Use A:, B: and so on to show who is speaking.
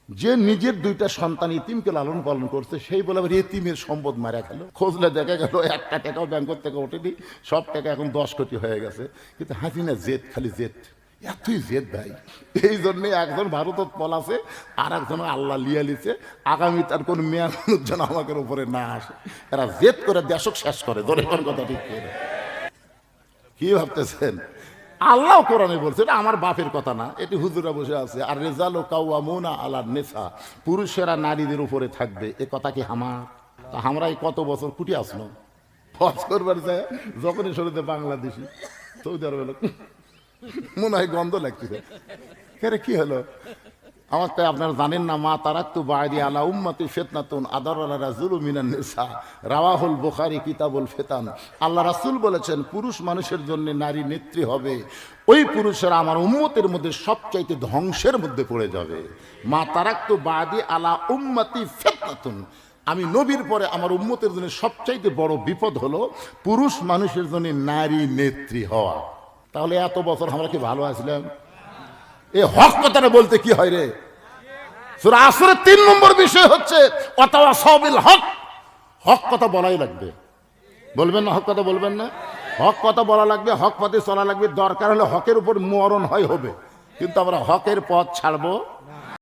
A: যে নিজের দুইটা সন্তান ইতিমকে লালন পালন করছে সেই বলে আবার ইতিমের সম্পদ মারা গেল। খোঁজলে দেখা গেল একটা টাকাও ব্যাংকের থেকে ওঠেনি, সব টাকা এখন 10 কোটি হয়ে গেছে। কিন্তু হাসিনা জেদ, খালি জেদ, এতই জেদ ভাই। এই জন্যে একজন ভারতত পলাছে, আর একজন আল্লাহ লিয়া লিছে, আগামী তার কোন মেয়াদ যেন আমাদের উপরে না আসে। এরা জেদ করে দেশক শেষ করে, ধরে কথা ঠিক করে। কি ভাবতেছেন? আল্লাহ কোরআনে বলছে, এটা আমার বাপের কথা না, এটি হুজুরা বসে আছে। আর রেজালো কাওয়ামুনা আলা নেসা, পুরুষেরা নারীদের উপরে থাকবে, এ কথা কি আমার? তা আমরা এই কত বছর কুটি আসলো হজ করবার যায়, যখনই শরীরে বাংলাদেশি সৌদি আরবে লোক মনে হয় গন্ধ লাগতেছে। কেরে কি হলো? আমার তাই আপনারা জানেন না, মা তারাক্তু বাদি আলা উম্মতি ফিতনাতুন আদার আলা রাজুলু মিনান নিসা, রাওয়াহুল বুখারী কিতাবুল ফিতান। আল্লাহ রাসূল বলেছেন, পুরুষ মানুষের জন্য নারী নেত্রী হবে, ওই পুরুষেরা আমার উম্মতের মধ্যে সবচাইতে ধ্বংসের মধ্যে পড়ে যাবে। মা তারাক্তু বাদি আলা উম্মতি ফিতনাতুন, আমি নবীর পরে আমার উম্মতের জন্য সবচাইতে বড় বিপদ হলো পুরুষ মানুষের জন্য নারী নেত্রী হওয়া। তাহলে এত বছর আমরা কি ভালো আছিলাম? এই হক কথাটা বলতে কি হয় রে? সূরা আসরের 3 নম্বর বিষয় হচ্ছে ওয়াতাওয়াসাবিল হক। হক কথা বলাই লাগবে, বলবেন না? হক কথা বলবেন না? হক কথা বলা লাগবে, হক পথে চলা লাগবে। দরকার হলে হকের উপর মরণ হয় হবে, কিন্তু আমরা হকের পথ ছাড়বো